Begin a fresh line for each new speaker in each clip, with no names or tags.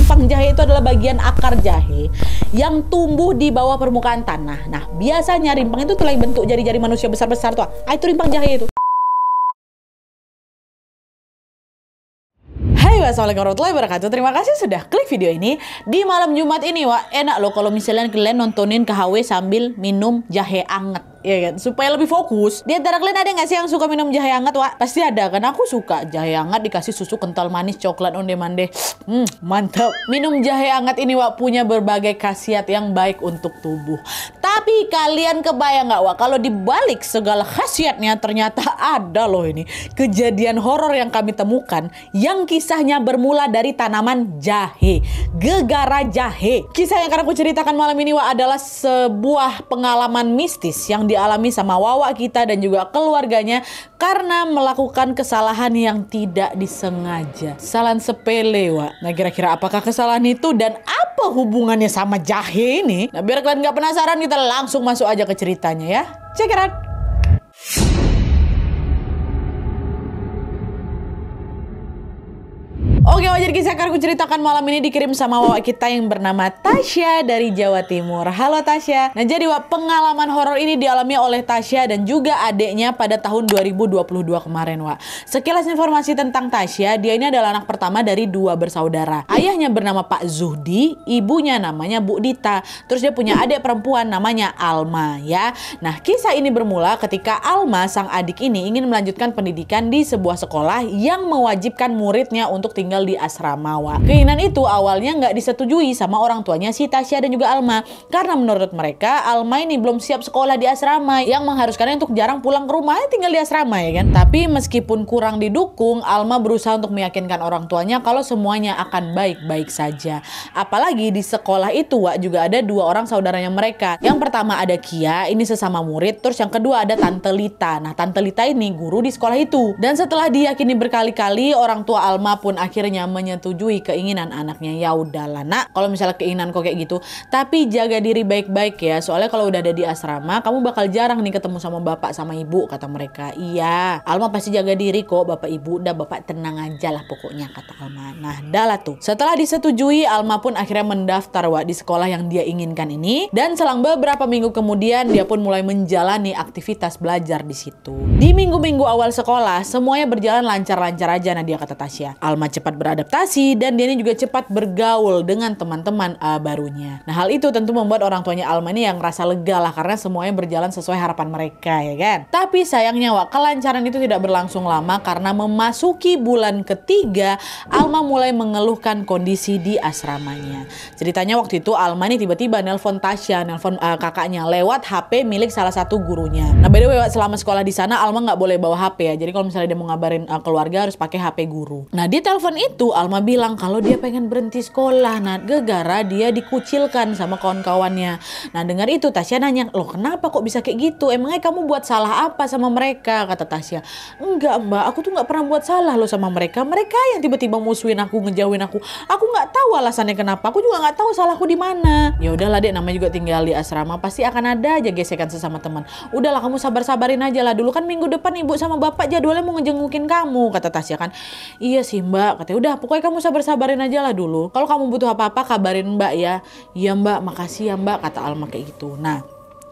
rimpang jahe itu adalah bagian akar jahe yang tumbuh di bawah permukaan tanah. Nah, biasanya rimpang itu telah bentuk jari-jari manusia besar-besar tuh. Itu rimpang jahe itu. Assalamualaikum warahmatullahi wabarakatuh. Terima kasih sudah klik video ini di malam Jumat ini, Wak. Enak loh kalau misalnya kalian nontonin KHW sambil minum jahe anget, ya kan? Supaya lebih fokus. Di antara kalian ada nggak sih yang suka minum jahe anget, Wak? Pasti ada kan? Aku suka jahe anget dikasih susu kental manis coklat onde-mande. Mantap. Minum jahe anget ini, Wak, punya berbagai khasiat yang baik untuk tubuh. Tapi kalian kebayang nggak, Wak, kalau dibalik segala khasiatnya ternyata ada loh ini kejadian horor yang kami temukan yang kisahnya bermula dari tanaman jahe, gegara jahe. Kisah yang akan aku ceritakan malam ini, Wak, adalah sebuah pengalaman mistis yang dialami sama Wawa kita dan juga keluarganya karena melakukan kesalahan yang tidak disengaja. Kesalahan sepele, Wak. Nah, kira-kira apakah kesalahan itu dan apa hubungannya sama jahe ini? Nah, biar kalian nggak penasaran, kita langsung masuk aja ke ceritanya ya. Check it out. Oke, jadi kisah yang aku ceritakan malam ini dikirim sama Wawa kita yang bernama Tasya dari Jawa Timur. Halo Tasya. Nah, jadi Wak, pengalaman horor ini dialami oleh Tasya dan juga adiknya pada tahun 2022 kemarin, Wak. Sekilas informasi tentang Tasya, dia ini adalah anak pertama dari 2 bersaudara. Ayahnya bernama Pak Zuhdi, ibunya namanya Bu Dita. Terus dia punya adik perempuan namanya Alma, ya. Nah, kisah ini bermula ketika Alma, sang adik ini, ingin melanjutkan pendidikan di sebuah sekolah yang mewajibkan muridnya untuk tinggal di asrama, Wak. Keinginan itu awalnya nggak disetujui sama orang tuanya si Tasya dan juga Alma, karena menurut mereka Alma ini belum siap sekolah di asrama yang mengharuskannya untuk jarang pulang ke rumah, tinggal di asrama, ya kan. Tapi meskipun kurang didukung, Alma berusaha untuk meyakinkan orang tuanya kalau semuanya akan baik-baik saja. Apalagi di sekolah itu, Wak, juga ada 2 orang saudaranya mereka. Yang pertama ada Kia, ini sesama murid. Terus yang kedua ada Tante Lita. Nah, Tante Lita ini guru di sekolah itu. Dan setelah diyakini berkali-kali, orang tua Alma pun akhirnya menyetujui keinginan anaknya. Ya udahlah, Nak, kalau misalnya keinginan kok kayak gitu, tapi jaga diri baik-baik ya, soalnya kalau udah ada di asrama kamu bakal jarang nih ketemu sama bapak sama ibu, kata mereka. Iya, Alma pasti jaga diri kok, bapak ibu, udah bapak tenang aja lah pokoknya, kata Alma. Nah, dah lah tuh. Setelah disetujui, Alma pun akhirnya mendaftar, Wak, di sekolah yang dia inginkan ini, dan selang beberapa minggu kemudian dia pun mulai menjalani aktivitas belajar di situ. Di minggu-minggu awal sekolah semuanya berjalan lancar-lancar aja, nah dia kata Tasya. Alma cepat beradaptasi dan dia ini juga cepat bergaul dengan teman-teman barunya. Nah, hal itu tentu membuat orang tuanya Alma ini yang rasa lega lah karena semuanya berjalan sesuai harapan mereka, ya kan. Tapi sayangnya, Wak, kelancaran itu tidak berlangsung lama karena memasuki bulan ketiga Alma mulai mengeluhkan kondisi di asramanya. Ceritanya waktu itu Alma ini tiba-tiba nelpon Tasya, nelpon kakaknya lewat HP milik salah satu gurunya. Nah, by the way, Wak, selama sekolah di sana Alma nggak boleh bawa HP ya. Jadi kalau misalnya dia mau ngabarin keluarga harus pakai HP guru. Nah, di telepon itu Alma bilang kalau dia pengen berhenti sekolah, nah gara-gara dia dikucilkan sama kawan-kawannya. Nah, dengar itu Tasya nanya, loh kenapa kok bisa kayak gitu? Emangnya kamu buat salah apa sama mereka? Kata Tasya, enggak Mbak, aku tuh nggak pernah buat salah loh sama mereka. Mereka yang tiba-tiba musuhin aku, ngejauhin aku. Aku nggak tahu alasannya kenapa. Aku juga nggak tahu salahku di mana. Ya udahlah Dek, namanya juga tinggal di asrama, pasti akan ada aja gesekan sesama teman. Udahlah kamu sabar-sabarin aja lah. Dulu kan minggu depan ibu sama bapak jadwalnya mau ngejengukin kamu, kata Tasya kan. Iya sih Mbak, katanya udah pokoknya kamu sabar-sabarin aja lah dulu. Kalau kamu butuh apa-apa kabarin Mbak ya. Iya Mbak, makasih ya Mbak, kata Alma kayak gitu. Nah,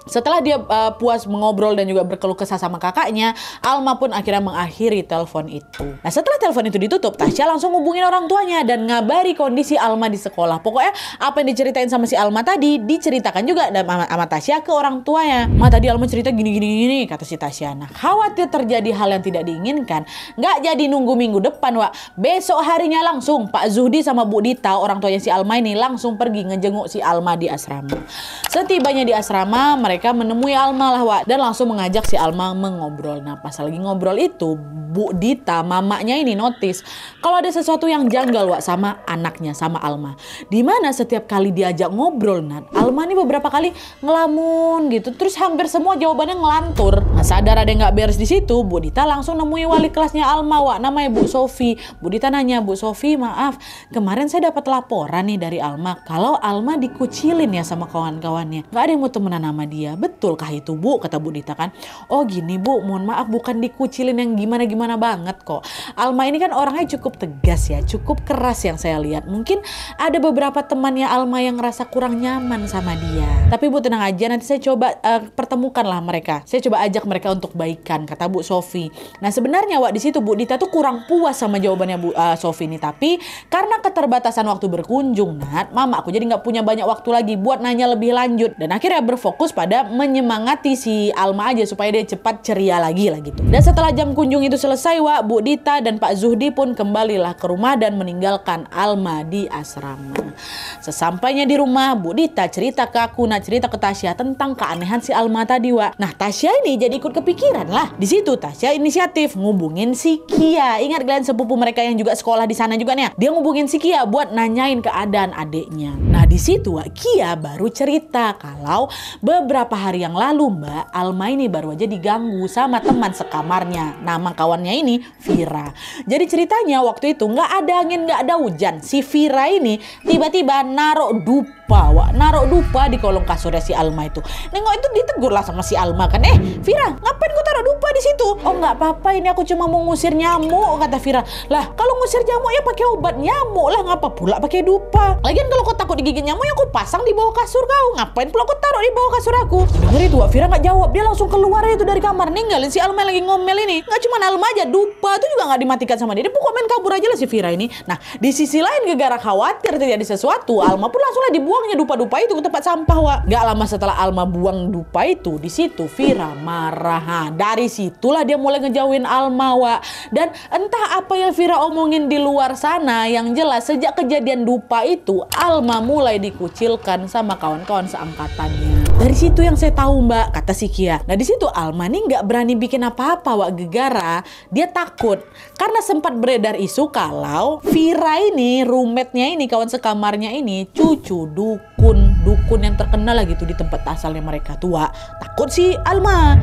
setelah dia puas mengobrol dan juga berkeluh kesah sama kakaknya, Alma pun akhirnya mengakhiri telepon itu. Nah, setelah telepon itu ditutup, Tasya langsung hubungin orang tuanya dan ngabari kondisi Alma di sekolah. Pokoknya apa yang diceritain sama si Alma tadi diceritakan juga sama Tasya ke orang tuanya. Ma, tadi Alma cerita gini, kata si Tasya. Nah, khawatir terjadi hal yang tidak diinginkan, nggak jadi nunggu minggu depan, Wak. Besok harinya langsung Pak Zuhdi sama Bu Dita, orang tuanya si Alma ini, langsung pergi ngejenguk si Alma di asrama. Setibanya di asrama, mereka menemui Alma lah, Wak, dan langsung mengajak si Alma mengobrol. Nah, pas lagi ngobrol itu, Bu Dita, mamanya ini notice kalau ada sesuatu yang janggal, Wak, sama anaknya, sama Alma. Dimana setiap kali diajak ngobrol, Nat, Alma ini beberapa kali ngelamun gitu, terus hampir semua jawabannya ngelantur. Nah, sadar ada yang nggak beres di situ, Bu Dita langsung nemui wali kelasnya Alma, Wak, namanya Bu Sofi. Bu Dita nanya, Bu Sofi, maaf, kemarin saya dapat laporan nih dari Alma kalau Alma dikucilin ya sama kawan-kawannya. Nggak ada yang mau temenan sama dia. Kia. Betulkah itu Bu? Kata Bu Dita kan. Oh gini Bu, mohon maaf bukan dikucilin yang gimana-gimana banget kok. Alma ini kan orangnya cukup tegas ya, cukup keras yang saya lihat. Mungkin ada beberapa temannya Alma yang ngerasa kurang nyaman sama dia. Tapi Bu tenang aja, nanti saya coba pertemukan lah mereka. Saya coba ajak mereka untuk baikan, kata Bu Sofi. Nah sebenarnya di situ Bu Dita tuh kurang puas sama jawabannya Bu Sofi ini. Tapi karena keterbatasan waktu berkunjung, Nat, mama aku jadi nggak punya banyak waktu lagi buat nanya lebih lanjut. Dan akhirnya berfokus pada menyemangati si Alma aja supaya dia cepat ceria lagi lah gitu. Dan setelah jam kunjung itu selesai, Bu Dita dan Pak Zuhdi pun kembalilah ke rumah dan meninggalkan Alma di asrama. Sesampainya di rumah, Bu Dita cerita ke aku, cerita ke Tasya tentang keanehan si Alma tadi, Nah, Tasya ini jadi ikut kepikiran lah. Di situ Tasya inisiatif ngubungin si Kia. Ingat kalian sepupu mereka yang juga sekolah di sana juga nih. Dia ngubungin si Kia buat nanyain keadaan adiknya. Nah, di situ Kia baru cerita kalau beberapa hari yang lalu Mbak Alma ini baru aja diganggu sama teman sekamarnya. Nama kawannya ini Vira. Jadi ceritanya waktu itu nggak ada angin, nggak ada hujan. Si Vira ini tiba-tiba naruh dupa di kolong kasurnya si Alma itu. Nengok itu ditegur lah sama si Alma kan. Vira, ngapain kau taruh dupa di situ? Oh nggak apa-apa, ini aku cuma mau ngusir nyamuk, kata Vira. Lah kalau ngusir nyamuk ya pakai obat nyamuk lah, ngapa pula pakai dupa? Lagian kalau kau takut digigit nyamuk ya kau pasang di bawah kasur kau. Ngapain pula kau taruh di bawah kasur aku? Dengar itu Vira nggak jawab, dia langsung keluar itu dari kamar, ninggalin si Alma lagi ngomel ini. Nggak cuma Alma aja, dupa itu juga nggak dimatikan sama dia. Dia pokoknya main kabur aja lah si Vira ini. Nah di sisi lain gara-gara khawatir terjadi sesuatu, Alma pun langsung lah dibuangnya dupa-dupa itu ke tempat sampah, Nggak lama setelah Alma buang dupa itu, di situ Vira marah. Dari situlah dia mulai ngejauhin Alma, Dan entah apa yang Vira omongin di luar sana, yang jelas sejak kejadian dupa itu Alma mulai dikucilkan sama kawan-kawan seangkatannya. Dari situ yang saya tahu Mbak, kata si Kia. Nah di situ Alma nih nggak berani bikin apa-apa, gegara. Dia takut karena sempat beredar isu kalau Vira ini, roommate-nya ini, kawan sekamarnya ini, cucu dukun yang terkenal lah gitu di tempat asalnya mereka tua. Takut si Alma.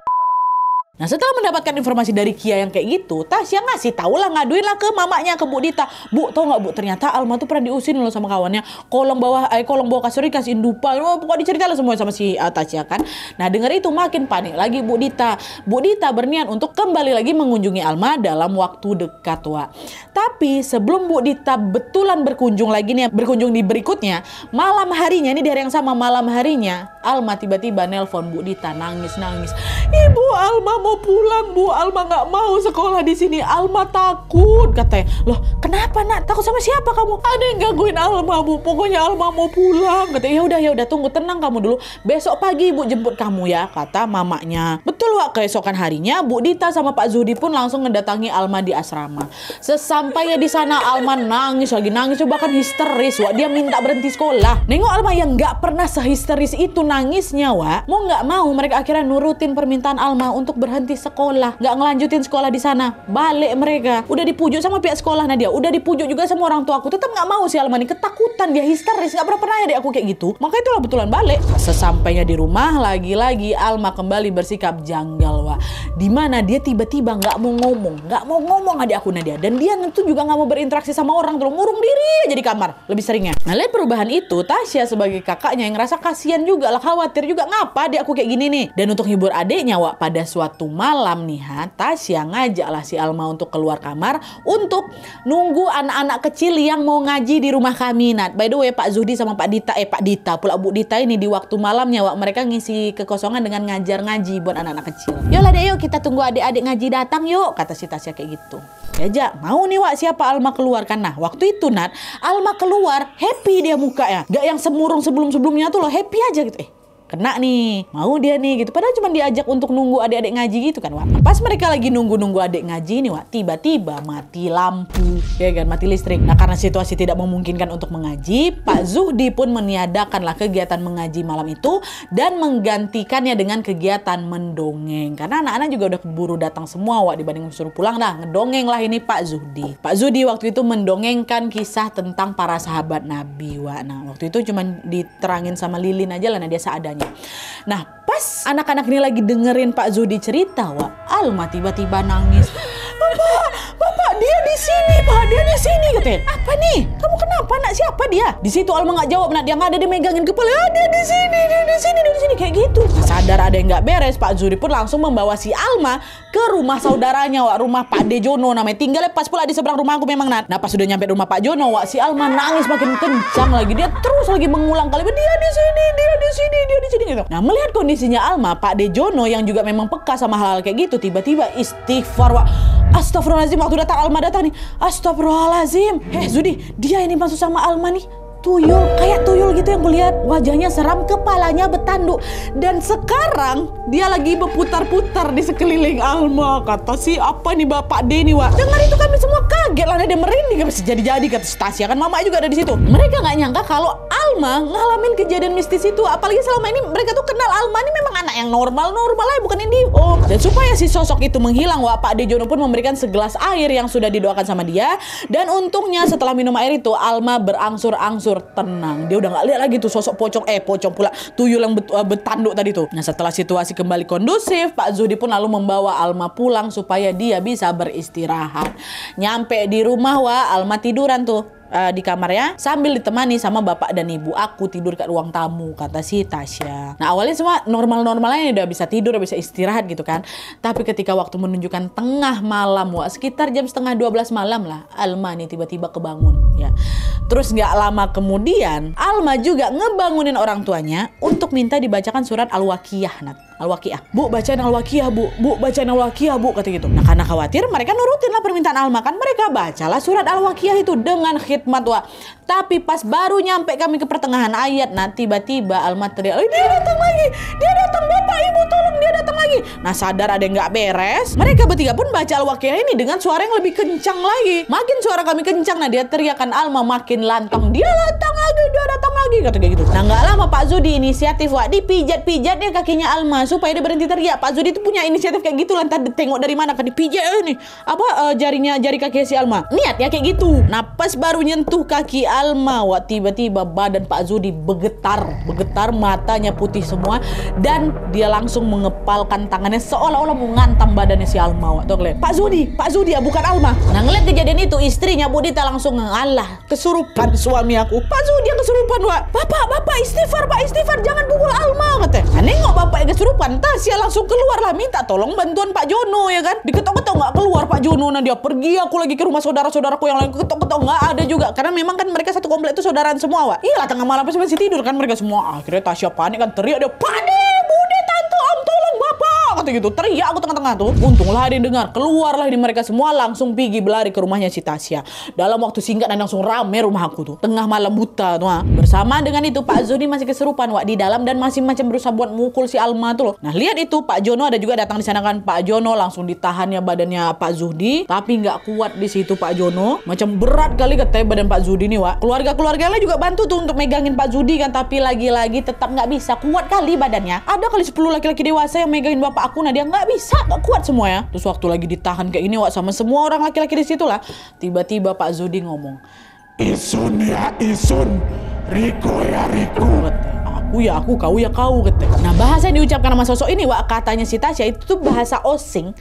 Nah setelah mendapatkan informasi dari Kia yang kayak gitu, Tasya ngasih tahu lah, ngaduin lah ke mamanya, ke Bu Dita. Bu, tau nggak Bu, ternyata Alma tuh pernah diusir loh sama kawannya. Kolong bawah kasur dikasihin dupa. Pokoknya diceritain lah semua sama si Tasya kan. Nah dengar itu makin panik lagi Bu Dita. Bu Dita berniat untuk kembali lagi mengunjungi Alma dalam waktu dekat, Tapi sebelum Bu Dita betulan berkunjung di berikutnya, malam harinya, ini di hari yang sama malam harinya, Alma tiba-tiba nelpon Bu Dita nangis. Ibu, Alma mau pulang Bu, Alma nggak mau sekolah di sini, Alma takut, katanya. Loh kenapa Nak, takut sama siapa kamu? Ada yang gangguin Alma Bu, pokoknya Alma mau pulang, katanya. Ya udah tunggu, tenang kamu dulu, besok pagi Ibu jemput kamu ya, kata mamanya. Betul keesokan harinya Bu Dita sama Pak Zuhdi pun langsung mendatangi Alma di asrama. Sesampainya di sana Alma nangis, bahkan histeris, dia minta berhenti sekolah. Nengok Alma yang nggak pernah sehisteris itu nangisnya, mau nggak mau mereka akhirnya nurutin permintaan Alma untuk berhenti sekolah, nggak ngelanjutin sekolah di sana. Balik mereka, udah dipujuk sama pihak sekolah Nadia, udah dipujuk juga sama orang tua aku, tetap nggak mau si Alma nih, ketakutan, dia histeris, nggak pernah ya deh aku kayak gitu. Maka itulah betulan balik. Sesampainya di rumah, lagi-lagi Alma kembali bersikap janggal, dimana dia tiba-tiba nggak mau ngomong adik aku Nadia, dan dia tentu juga nggak mau berinteraksi sama orang, terus ngurung diri aja di kamar lebih seringnya. Nah lihat perubahan itu, Tasya sebagai kakaknya yang ngerasa kasihan juga lah, khawatir juga, ngapa adik aku kayak gini nih. Dan untuk hibur adiknya, pada suatu malam nih, Tasya ngajaklah si Alma untuk keluar kamar untuk nunggu anak-anak kecil yang mau ngaji di rumah kami. By the way, Pak Zuhdi sama Pak Dita pula Bu Dita ini di waktu malamnya, mereka ngisi kekosongan dengan ngajar ngaji buat anak-anak kecil. Yolah deh, yuk kita tunggu adik-adik ngaji datang yuk, kata si Tasya kayak gitu. Ya mau nih siapa Alma keluar kan. Nah waktu itu Alma keluar happy dia mukanya, gak yang semurung sebelum-sebelumnya tuh happy aja gitu. Kena nih, mau dia nih gitu. Padahal cuma diajak untuk nunggu adik-adik ngaji gitu kan, Pas mereka lagi nunggu adik ngaji nih, tiba-tiba mati lampu, ya kan, mati listrik. Nah karena situasi tidak memungkinkan untuk mengaji, Pak Zuhdi pun meniadakanlah kegiatan mengaji malam itu dan menggantikannya dengan kegiatan mendongeng. Karena anak-anak juga udah keburu datang semua, dibanding suruh pulang ngedongeng lah ini Pak Zuhdi. Pak Zuhdi waktu itu mendongengkan kisah tentang para sahabat Nabi, Nah waktu itu cuma diterangin sama Lilin aja lah, dia seadanya. Nah pas anak-anak ini lagi dengerin Pak Zuhdi cerita, Alma tiba-tiba nangis. Bapak dia di sini, Pak, dia di sini katanya. Apa nih? Kamu kenapa nak? Siapa dia? Di situ Alma nggak jawab, nak. Dia nggak ada, dia megangin kepala. Dia di sini, dia di sini, dia di sini kayak gitu. Nah, sadar ada yang nggak beres, Pak Zuhdi pun langsung membawa si Alma ke rumah saudaranya, Wak, rumah Pak De Jono namanya. Tinggalnya pas pula di seberang rumah aku memang, Nat. Nah, pas sudah nyampe rumah Pak Jono, Wak, si Alma nangis makin kencang lagi. Dia terus lagi mengulang kalimat, dia di sini, dia di sini, dia di sini gitu. Nah, melihat kondisinya Alma, Pak De Jono yang juga memang peka sama hal-hal kayak gitu, tiba-tiba istighfar, Wak. Astagfirullahaladzim, waktu datang Alma datang nih. Astagfirullahaladzim. Zudi, dia ini masuk sama Alma nih. Tuyul, kayak tuyul gitu yang kulihat. Wajahnya seram, kepalanya bertanduk. Dan sekarang dia lagi berputar-putar di sekeliling Alma. Kata si apa nih Bapak D nih, Wak. Dengar itu kami semua kaget lah, dia merinding. Gak bisa jadi-jadi, kata Tasya, kan mama juga ada di situ. Mereka nggak nyangka kalau Alma ngalamin kejadian mistis itu. Apalagi selama ini mereka tuh kenal Alma ini memang anak yang normal-normal aja, bukan Indio. Dan supaya si sosok itu menghilang, Wak, Pak De Jono pun memberikan segelas air yang sudah didoakan sama dia. Dan untungnya setelah minum air itu, Alma berangsur-angsur tenang. Dia udah nggak lihat lagi tuh sosok pocong pula tuyul yang bertanduk tadi tuh. Nah, setelah situasi kembali kondusif, Pak Zuhdi pun lalu membawa Alma pulang supaya dia bisa beristirahat. Nyampe di rumah, Wak, Alma tiduran tuh di kamarnya sambil ditemani sama bapak dan ibu. Aku tidur ke ruang tamu, kata si Tasya. Nah, awalnya semua normal-normalnya udah bisa tidur, udah bisa istirahat gitu kan. Tapi ketika waktu menunjukkan tengah malam, Wak, sekitar jam 11:30 malam lah, Alma nih tiba-tiba kebangun ya. Terus nggak lama kemudian Alma juga ngebangunin orang tuanya untuk minta dibacakan surat Al-Waqiah, Nat. Al-Waqiah. Bu, bacain Al-Waqiah, Bu. Bu, bacain Al-Waqiah, Bu, kata gitu. Nah, karena khawatir, mereka nurutin lah permintaan Alma kan. Mereka bacalah surat Al-Waqiah itu dengan khidmat, Wak. Tapi pas baru nyampe kami ke pertengahan ayat, nah tiba-tiba Alma teriak, dia datang lagi. Dia datang, Bapak, Ibu, tolong, dia datang lagi. Nah, sadar ada yang nggak beres. Mereka bertiga pun baca Al-Waqiah ini dengan suara yang lebih kencang lagi. Makin suara kami kencang, nah dia teriakan Alma makin lantang. Dia datang lagi, dia datang lagi, kata kayak gitu. Nah, nggak lama Pak Zuhdi inisiatif, Wak, dipijat-pijatnya kakinya Alma supaya dia berhenti teriak. Pak Zuhdi itu punya inisiatif kayak gitu, lantas tengok dari mana kan dipijat ini jari kaki si Alma. Niat ya kayak gitu. Nah, pas baru nyentuh kaki Alma, Wak, tiba-tiba badan Pak Zuhdi bergetar, matanya putih semua, dan dia langsung mengepalkan tangannya seolah-olah mau ngantam badannya si Alma, Wak. Tuh lihat. Pak Zuhdi ya, bukan Alma. Nah, ngeliat kejadian itu, istrinya Bu Dita langsung ngalah, kesurupan suami aku. Pak Zuhdi yang kesurupan, Wak. Bapak istighfar, Pak, istighfar, jangan pukul Alma, katanya. Nah, nengok bapak yang kesurupan, Tasya langsung keluar lah minta tolong bantuan Pak Jono, ya kan. Diketok-ketok nggak keluar Pak Jono. Nah, dia pergi, aku lagi ke rumah saudara-saudaraku yang lain, ketok-ketok nggak ada juga. Karena memang kan mereka satu komplek itu saudaraan semua, Wak. Iya, tengah malam masih tidur kan mereka semua. Akhirnya Tasya panik kan, teriak dia, Pade, Bude, Tante, Om, tolong Bapak, kata gitu. Teriak aku tengah-tengah tuh. Untunglah ada yang dengar. Keluarlah di mereka semua langsung pergi berlari ke rumahnya si Tasya. Dalam waktu singkat dan langsung rame rumah aku tuh. Tengah malam buta tuh. Bersama dengan itu Pak Zuhdi masih kesurupan, Wak, di dalam dan masih macam berusaha buat mukul si Alma tuh loh. Nah, lihat itu Pak Jono ada juga datang di sana kan. Pak Jono langsung ditahannya badannya Pak Zuhdi, tapi nggak kuat di situ Pak Jono. Macam berat kali katanya badan Pak Zuhdi nih, Wak. Keluarga-keluarganya juga bantu tuh untuk megangin Pak Zuhdi kan, tapi lagi-lagi tetap nggak bisa. Kuat kali badannya. Ada kali 10 laki-laki dewasa yang megangin bapak aku, nah dia nggak bisa, nggak kuat semua ya. Terus waktu lagi ditahan kayak gini, Wak, sama semua orang laki-laki di situ lah, tiba-tiba Pak Zuhdi ngomong, Isun ya Isun, Riko ya Riko. Aku ya aku, kau ya kau, katanya. Nah, bahasa yang diucapkan sama sosok ini, Wak, katanya si Tasya itu tuh bahasa Osing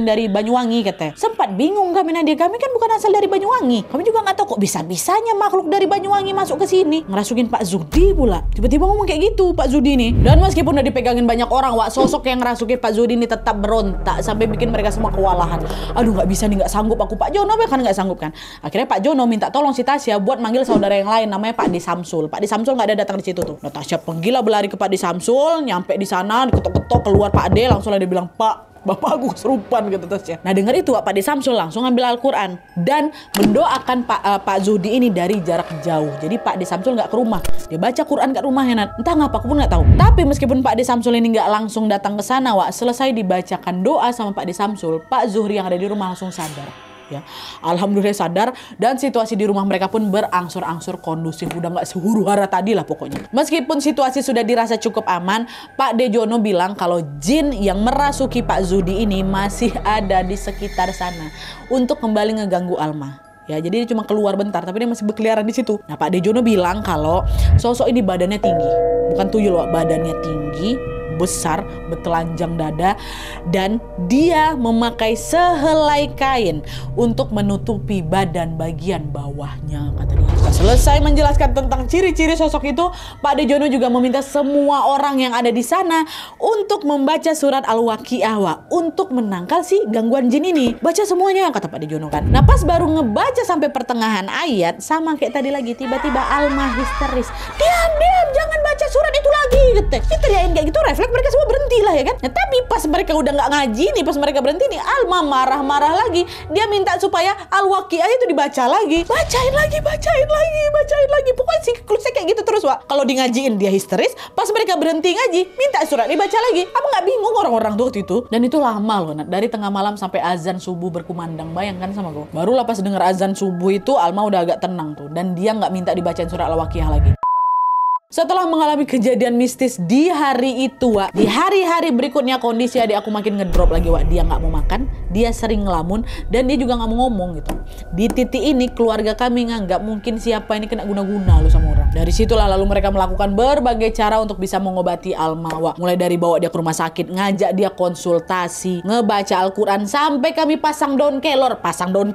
dari Banyuwangi, katanya. Sempat bingung kami, Nadia, kami kan bukan asal dari Banyuwangi. Kami juga nggak tahu kok bisa-bisanya makhluk dari Banyuwangi masuk ke sini, ngerasukin Pak Zuhdi pula. Tiba-tiba ngomong kayak gitu Pak Zuhdi nih. Dan meskipun udah dipegangin banyak orang, Wak, sosok yang ngerasukin Pak Zuhdi ini tetap berontak sampai bikin mereka semua kewalahan. Aduh, nggak bisa nih, nggak sanggup aku. Pak Jono kan nggak sanggup kan. Akhirnya Pak Jono minta tolong si Tasya buat manggil saudara yang lain, namanya Pak De Samsul. Pak De Samsul nggak ada datang di situ tuh. Nah, Tasya penggila berlari ke Pak De Samsul, nyampe di sana diketok-ketok, keluar Pak De, langsung lah dia bilang, Pak, bapak aku kesurupan, gitu Tasya. Nah, dengar itu Pak De Samsul langsung ngambil Al-Quran dan mendoakan Pak Zuhdi ini dari jarak jauh. Jadi Pak De Samsul nggak ke rumah, dia baca Quran kat rumahnya, Nat. Entah ngapa, aku pun nggak tahu. Tapi meskipun Pak De Samsul ini nggak langsung datang ke sana, Wak, selesai dibacakan doa sama Pak De Samsul, Pak Zuhdi yang ada di rumah langsung sadar. Ya, alhamdulillah sadar, dan situasi di rumah mereka pun berangsur-angsur kondusif, udah nggak sehuru hara tadi lah pokoknya. Meskipun situasi sudah dirasa cukup aman, Pak De Jono bilang kalau jin yang merasuki Pak Zuhdi ini masih ada di sekitar sana untuk kembali ngeganggu Alma. Ya, jadi dia cuma keluar bentar, tapi dia masih berkeliaran di situ. Nah, Pak De Jono bilang kalau sosok ini badannya tinggi, bukan tuyul, Wak, badannya tinggi, besar, bertelanjang dada, dan dia memakai sehelai kain untuk menutupi badan bagian bawahnya, kata dia. Selesai menjelaskan tentang ciri-ciri sosok itu, Pak De Jono juga meminta semua orang yang ada di sana untuk membaca surat Al-Waqiah, Wak, untuk menangkal si gangguan jin ini. Baca semuanya, kata Pak De Jono kan. Nah pas baru ngebaca sampai pertengahan ayat, sama kayak tadi lagi, tiba-tiba Alma histeris. Diam, jangan baca surat itu lagi, gitu. Diteriakin kayak gitu, refleks mereka semua berhenti lah ya kan. Nah tapi pas mereka udah nggak ngaji nih, pas mereka berhenti nih, Alma marah-marah lagi. Dia minta supaya Al-Waqiah itu dibaca lagi. Bacain lagi. Pokoknya siklusnya kayak gitu terus, Wak. Kalau di ngajiin dia histeris, pas mereka berhenti ngaji, minta surat dibaca lagi. Apa nggak bingung orang-orang tuh waktu itu? Dan itu lama loh, Nat. Dari tengah malam sampai azan subuh berkumandang. Bayangkan sama gue. Barulah pas denger azan subuh itu, Alma udah agak tenang tuh. Dan dia nggak minta dibacain surat Al-Waqiah lagi. Setelah mengalami kejadian mistis di hari itu, Wak, di hari-hari berikutnya kondisi adik aku makin ngedrop lagi, Wak. Dia nggak mau makan, dia sering ngelamun, dan dia juga nggak mau ngomong gitu. Di titik ini keluarga kami nganggap mungkin siapa ini kena guna-guna lu sama orang. Dari situlah lalu mereka melakukan berbagai cara untuk bisa mengobati Alma, Wak. Mulai dari bawa dia ke rumah sakit, ngajak dia konsultasi, ngebaca Al-Quran, sampai kami pasang daun kelor, pasang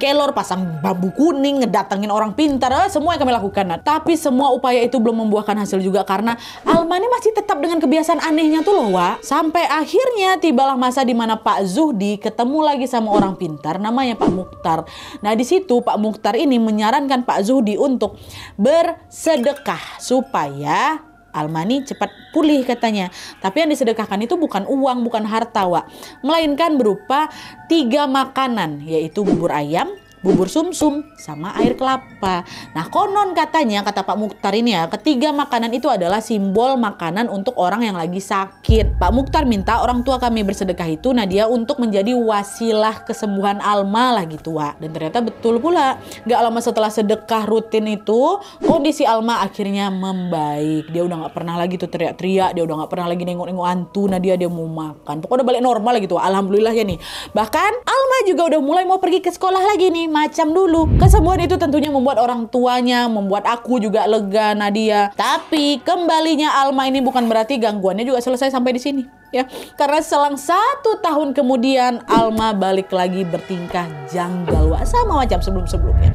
bambu kuning, ngedatengin orang pintar, semua yang kami lakukan, Nat. Tapi semua upaya itu belum membuahkan hasil juga karena Alma ini masih tetap dengan kebiasaan anehnya tuh loh, Wak. Sampai akhirnya tibalah masa dimana Pak Zuhdi ketemu lagi sama orang pintar namanya Pak Mukhtar. Nah di situ Pak Mukhtar ini menyarankan Pak Zuhdi untuk bersedekah supaya Alma ini cepat pulih katanya. Tapi yang disedekahkan itu bukan uang, bukan harta, Wak, melainkan berupa 3 makanan, yaitu bubur ayam, bubur sumsum, sama air kelapa. Nah konon katanya, kata Pak Mukhtar ini ya, ketiga makanan itu adalah simbol makanan untuk orang yang lagi sakit. Pak Mukhtar minta orang tua kami bersedekah itu, nah dia untuk menjadi wasilah kesembuhan Alma lah gitu, Wak. Dan ternyata betul pula. Gak lama setelah sedekah rutin itu, kondisi Alma akhirnya membaik. Dia udah gak pernah lagi tuh teriak-teriak, dia udah gak pernah lagi nengok-nengok hantu, nah dia mau makan. Pokoknya udah balik normal gitu, alhamdulillah ya nih. Bahkan Alma juga udah mulai mau pergi ke sekolah lagi nih, macam dulu. Kesembuhan itu tentunya membuat orang tuanya, membuat aku juga lega, Nadia. Tapi kembalinya Alma ini bukan berarti gangguannya juga selesai sampai di sini, ya. Karena selang 1 tahun kemudian Alma balik lagi bertingkah janggal, Wak, sama macam sebelum-sebelumnya.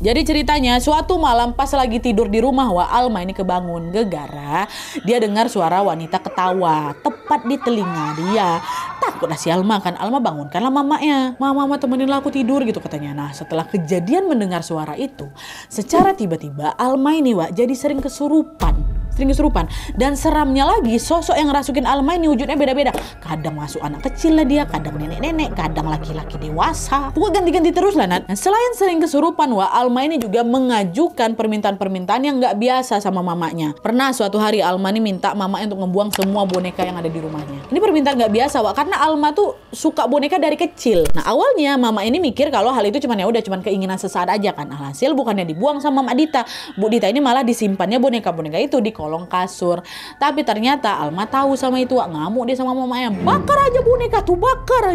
Jadi ceritanya suatu malam pas lagi tidur di rumah, Wak, Alma ini kebangun gegara. Dia dengar suara wanita ketawa tepat di telinga dia. Takutlah si Alma kan. Alma bangunkanlah mamanya. Mama temeninlah aku tidur gitu katanya. Nah setelah kejadian mendengar suara itu, secara tiba-tiba Alma ini, Wak, jadi sering kesurupan. Dan seramnya lagi, sosok yang ngerasukin Alma ini wujudnya beda-beda. Kadang masuk anak kecil lah dia, kadang nenek-nenek, kadang laki-laki dewasa. Pokoknya ganti-ganti terus lah, Nat. Nah, selain sering kesurupan, Wak, Alma ini juga mengajukan permintaan-permintaan yang nggak biasa sama mamanya. Pernah suatu hari Alma ini minta mamanya untuk membuang semua boneka yang ada di rumahnya. Ini permintaan nggak biasa, Wak, karena Alma tuh suka boneka dari kecil. Nah awalnya mama ini mikir kalau hal itu cuman keinginan sesaat aja kan. Alhasil bukannya dibuang sama Mak Dita, Bu Dita ini malah disimpannya boneka-boneka itu di kolong kasur. Tapi ternyata Alma tahu sama itu, Wak. Ngamuk dia sama mamanya. Bakar aja boneka tuh, bakar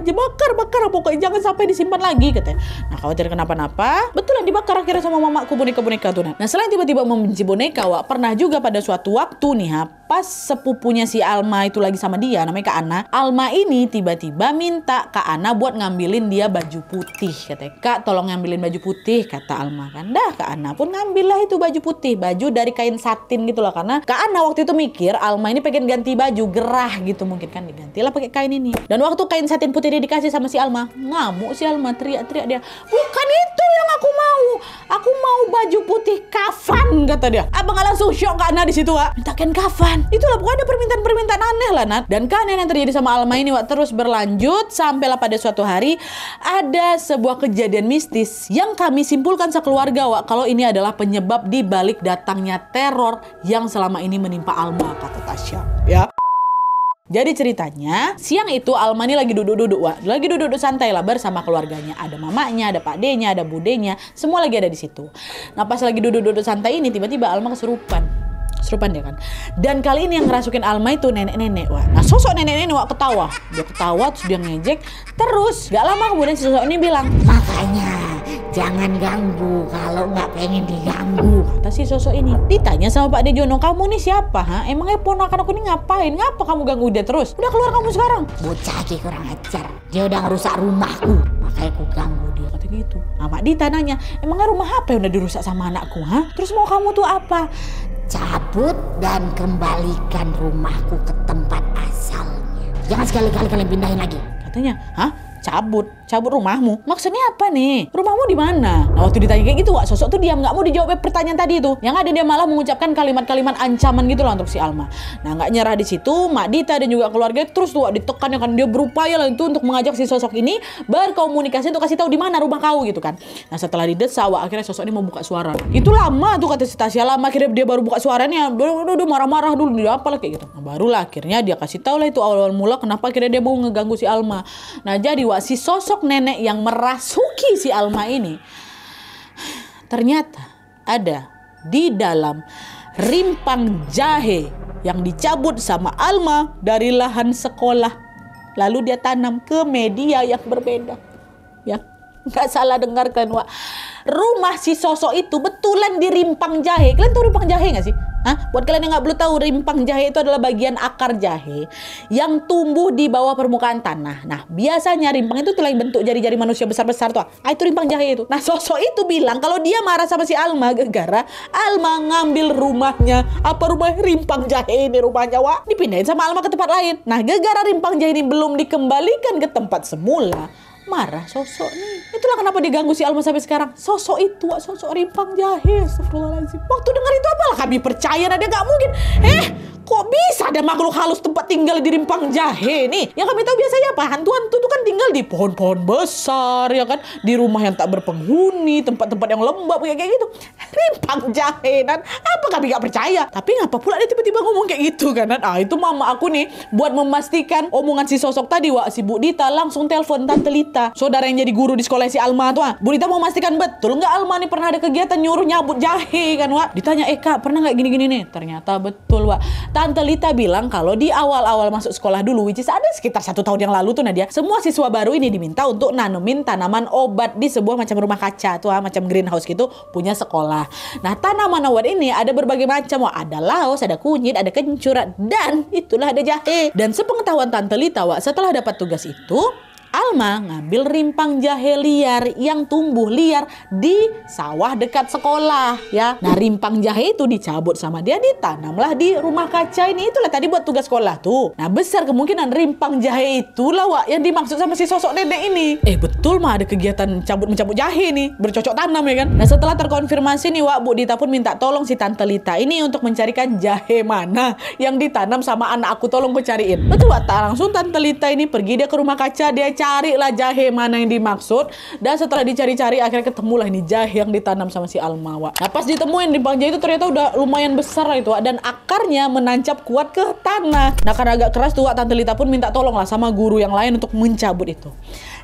pokoknya jangan sampai disimpan lagi katanya. Nah khawatir kenapa-napa, betulan dibakar akhirnya sama mamaku boneka-boneka tuh. Nah selain tiba-tiba membenci boneka, Wak, pernah juga pada suatu waktu nih, pas sepupunya si Alma itu lagi sama dia, namanya Kak Ana. Alma ini tiba-tiba minta Kak Ana buat ngambilin dia baju putih, katanya. Kak tolong ngambilin baju putih, kata Alma kan. Dah Kak Ana pun ngambillah itu baju putih, baju dari kain satin gitu lah. Karena Kak Ana waktu itu mikir Alma ini pengen ganti baju, gerah gitu mungkin kan, digantilah pakai kain ini. Dan waktu kain satin putih ini dikasih sama si Alma, ngamuk si Alma, teriak-teriak dia, bukan itu yang aku mau baju putih kafan, kata dia. Abang langsung shock Kak Ana di situ, Wak. Minta kain kafan. Itulah pokoknya ada permintaan-permintaan aneh lah, Nat. Dan keanehan yang terjadi sama Alma ini, Wak, terus berlanjut sampailah pada suatu hari ada sebuah kejadian mistis yang kami simpulkan sekeluarga, Wak, kalau ini adalah penyebab di balik datangnya teror yang selama ini menimpa Alma, kata Tasya, ya. Jadi ceritanya, siang itu Alma ini lagi duduk-duduk, Wak. Lagi duduk-duduk santai lah bersama keluarganya. Ada mamanya, ada Pak D-nya, ada Budenya, semua lagi ada di situ. Nah pas lagi duduk-duduk santai ini, tiba-tiba Alma kesurupan dia kan. Dan kali ini yang ngerasukin Alma itu nenek-nenek, Wak. Nah sosok nenek-nenek, Wak, ketawa. Dia ketawa terus dia ngejek. Terus gak lama kemudian si sosok ini bilang, makanya
jangan ganggu kalau nggak pengen diganggu,
kata si sosok ini. Ditanya sama Pak De Jono, kamu nih siapa? Emangnya ponakan aku ini ngapain? Ngapa kamu ganggu dia terus? Udah keluar kamu sekarang.
Bocah kurang ajar, dia udah ngerusak rumahku, makanya aku ganggu dia.
Kata gitu. Mak Dita nanya, emangnya rumah apa yang udah dirusak sama anakku? Terus mau kamu tuh apa?
Cabut dan kembalikan rumahku ke tempat asalnya. Jangan sekali-kali kalian pindahin lagi.
Katanya, cabut rumahmu? Maksudnya apa nih? Rumahmu di mana? Nah, waktu ditanya kayak gitu, Wak, sosok tuh diam, nggak mau dijawab pertanyaan tadi itu. Yang ada dia malah mengucapkan kalimat-kalimat ancaman gitu loh untuk si Alma. Nah, nggak nyerah di situ, Mak Dita dan juga keluarga terus tuh, Wak, ditekan ya kan, dia berupaya lah itu untuk mengajak si sosok ini berkomunikasi untuk kasih tahu di mana rumah kau gitu kan. Nah, setelah didesak, Wak, akhirnya sosok ini mau buka suara. Itu lama tuh kata si Tasya, lama akhirnya dia baru buka suaranya. Udah marah-marah dulu, dia apalah kayak gitu. Nah, barulah akhirnya dia kasih tahu lah itu awal-awal mula kenapa akhirnya dia mau ngeganggu si Alma. Nah, jadi Wak, si sosok nenek yang merasuki si Alma ini ternyata ada di dalam rimpang jahe yang dicabut sama Alma dari lahan sekolah, lalu dia tanam ke media yang berbeda. Ya, nggak salah dengar kan, Wak. Rumah si sosok itu betulan di rimpang jahe. Kalian tahu rimpang jahe nggak sih? Buat kalian yang nggak belum tahu, rimpang jahe itu adalah bagian akar jahe yang tumbuh di bawah permukaan tanah. Nah, biasanya rimpang itu tuh yang bentuk jari-jari manusia besar-besar tuh. Itu rimpang jahe itu. Nah, sosok itu bilang kalau dia marah sama si Alma gara-gara Alma ngambil rumahnya. Apa rumahnya? Rimpang jahe ini rumahnya, Wak. Dipindahin sama Alma ke tempat lain. Nah, gara-gara rimpang jahe ini belum dikembalikan ke tempat semula, marah sosok nih. Itulah kenapa diganggu si Alma sampai sekarang. Sosok itu, Wak, sosok rimpang jahe. Astagfirullahaladzim. Waktu dengar itu apalah kami percaya, nah dia gak mungkin. Kok bisa ada makhluk halus tempat tinggal di rimpang jahe nih? Yang kami tahu biasanya apa? Hantu-hantu itu kan tinggal di pohon-pohon besar, ya kan? Di rumah yang tak berpenghuni, tempat-tempat yang lembab kayak gitu. Rimpang jahe, dan apa kami gak percaya? Tapi ngapa pula dia tiba-tiba ngomong kayak gitu kan? Itu mama aku nih buat memastikan omongan si sosok tadi, Wak, si Bu Dita langsung telepon Tante Lita, saudara yang jadi guru di sekolah si Alma tuh. Bu Dita mau memastikan betul nggak Alma nih pernah ada kegiatan nyuruh nyabut jahe kan, Wak? Ditanya, Kak, pernah nggak gini-gini nih? Ternyata betul, Wak. Tante Lita bilang kalau di awal-awal masuk sekolah dulu, which is ada sekitar 1 tahun yang lalu tuh, Nadia, semua siswa baru ini diminta untuk nanemin tanaman obat di sebuah macam rumah kaca tuh, macam greenhouse gitu, punya sekolah. Nah, tanaman obat ini ada berbagai macam, Wak. Ada laos, ada kunyit, ada kencur, dan itulah ada jahe. Dan sepengetahuan Tante Lita, Wak, setelah dapat tugas itu, Alma ngambil rimpang jahe liar yang tumbuh liar di sawah dekat sekolah, ya. Nah, rimpang jahe itu dicabut sama dia, ditanamlah di rumah kaca ini. Itulah tadi buat tugas sekolah tuh. Nah, besar kemungkinan rimpang jahe itulah, Wak, yang dimaksud sama si sosok nenek ini. Betul mah ada kegiatan mencabut jahe nih, bercocok tanam ya kan. Nah, setelah terkonfirmasi nih, Wak, Bu Dita pun minta tolong si Tante Lita ini untuk mencarikan jahe mana yang ditanam sama anak aku, tolong ku cariin. Betul, Wak, langsung Tante Lita ini pergi dia ke rumah kaca, dia carilah jahe mana yang dimaksud, dan setelah dicari-cari akhirnya ketemulah ini jahe yang ditanam sama si Alma, Wak. Nah, pas ditemuin rimpang jahe itu ternyata udah lumayan besar lah itu, Wak, dan akarnya menancap kuat ke tanah. Nah, karena agak keras tuh, Wak, Tante Lita pun minta tolong lah sama guru yang lain untuk mencabut itu.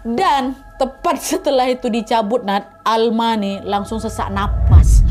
Dan tepat setelah itu dicabut, Alma nih langsung sesak napas.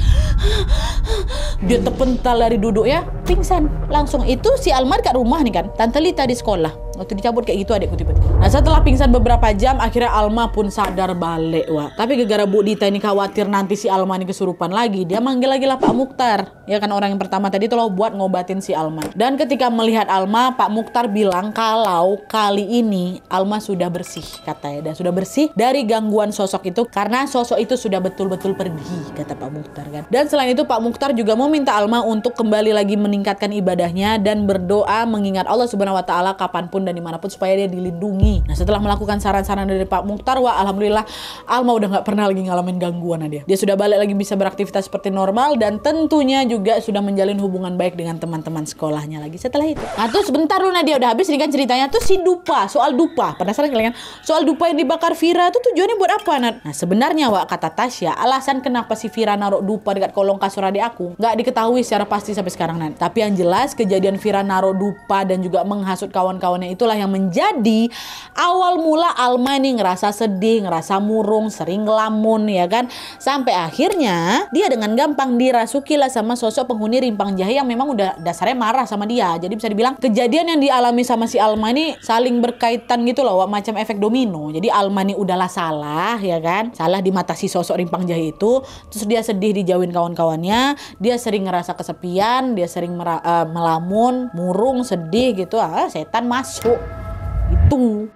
Dia terpental dari duduk, ya, pingsan. Langsung itu si Alma dekat rumah nih kan, Tante Lita di sekolah. Waktu dicabut kayak gitu adikku tiba-tiba. Nah, setelah pingsan beberapa jam akhirnya Alma pun sadar balik, Wak. Tapi gara-gara Bu Dita ini khawatir nanti si Alma ini kesurupan lagi, dia manggil lagi lah Pak Mukhtar, ya kan, orang yang pertama tadi itu loh buat ngobatin si Alma. Dan ketika melihat Alma, Pak Mukhtar bilang kalau kali ini Alma sudah bersih katanya, dan sudah bersih dari gangguan sosok itu karena sosok itu sudah betul-betul pergi, kata Pak Mukhtar kan. Dan selain itu Pak Mukhtar juga mau minta Alma untuk kembali lagi meningkatkan ibadahnya dan berdoa mengingat Allah Subhanahu wa taala kapanpun dan dimanapun supaya dia dilindungi. Nah, setelah melakukan saran-saran dari Pak Mukhtar, Wak, alhamdulillah Alma udah nggak pernah lagi ngalamin gangguan dia. Dia sudah balik lagi bisa beraktivitas seperti normal dan tentunya juga sudah menjalin hubungan baik dengan teman-teman sekolahnya lagi setelah itu. Nah, tuh sebentar lu, Nadia, udah habis nih kan ceritanya tuh si dupa, soal dupa. Penasaran kalian? Soal dupa yang dibakar Vira tuh tujuannya buat apa, Nat? Nah, sebenarnya, Wak, kata Tasya, alasan kenapa si Vira naruh dupa dekat kolong kasur adik aku nggak diketahui secara pasti sampai sekarang, Nat. Tapi yang jelas kejadian Vira naruh dupa dan juga menghasut kawan-kawannya itulah yang menjadi awal mula Alma nih ngerasa sedih, ngerasa murung, sering ngelamun ya kan. Sampai akhirnya dia dengan gampang dirasuki lah sama sosok penghuni rimpang jahe yang memang udah dasarnya marah sama dia. Jadi bisa dibilang kejadian yang dialami sama si Alma ini saling berkaitan gitu loh, macam efek domino. Jadi Alma nih udahlah salah ya kan, salah di mata si sosok rimpang jahe itu. Terus dia sedih dijauhin kawan-kawannya, dia sering ngerasa kesepian, dia sering melamun, murung, sedih gitu. Setan masuk itu.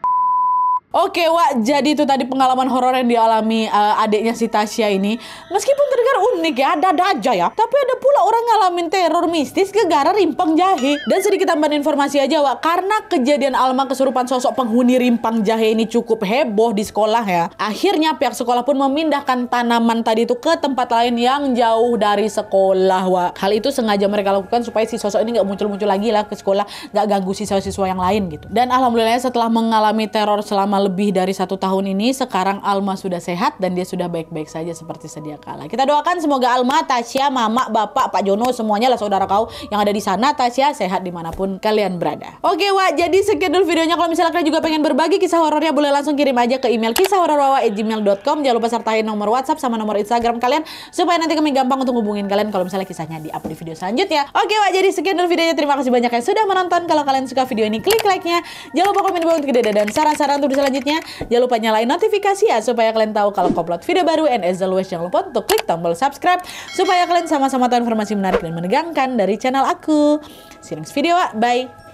Oke Wak, jadi itu tadi pengalaman horor yang dialami adiknya si Tasya ini. Meskipun terdengar unik ya, ada aja ya. Tapi ada pula orang ngalamin teror mistis gara-gara rimpang jahe. Dan sedikit tambahan informasi aja Wak, karena kejadian Alma kesurupan sosok penghuni rimpang jahe ini cukup heboh di sekolah ya. Akhirnya pihak sekolah pun memindahkan tanaman tadi itu ke tempat lain yang jauh dari sekolah Wak. Hal itu sengaja mereka lakukan supaya si sosok ini nggak muncul-muncul lagi lah ke sekolah, nggak ganggu siswa-siswa yang lain gitu. Dan alhamdulillah setelah mengalami teror selama lebih dari 1 tahun ini, sekarang Alma sudah sehat dan dia sudah baik-baik saja seperti sedia kala. Kita doakan semoga Alma, Tasya, Mama, Bapak, Pak Jono, semuanya lah saudara kau yang ada di sana, Tasya sehat dimanapun kalian berada. Oke Wak, jadi sekian dulu videonya. Kalau misalnya kalian juga pengen berbagi kisah horornya, boleh langsung kirim aja ke email kisahhororwawa@gmail.com. Jangan lupa sertain nomor WhatsApp sama nomor Instagram kalian supaya nanti kami gampang untuk hubungin kalian kalau misalnya kisahnya di-up di video selanjutnya. Oke Wak, jadi sekian dulu videonya. Terima kasih banyak yang sudah menonton. Kalau kalian suka video ini, klik like-nya. Jangan lupa komen di bawah untuk ide dan saran-saran untuk selanjutnya. Jangan lupa nyalain notifikasi ya supaya kalian tahu kalau upload video baru. And as always, jangan lupa untuk klik tombol subscribe supaya kalian sama-sama tahu informasi menarik dan menegangkan dari channel aku. See you next video, bye.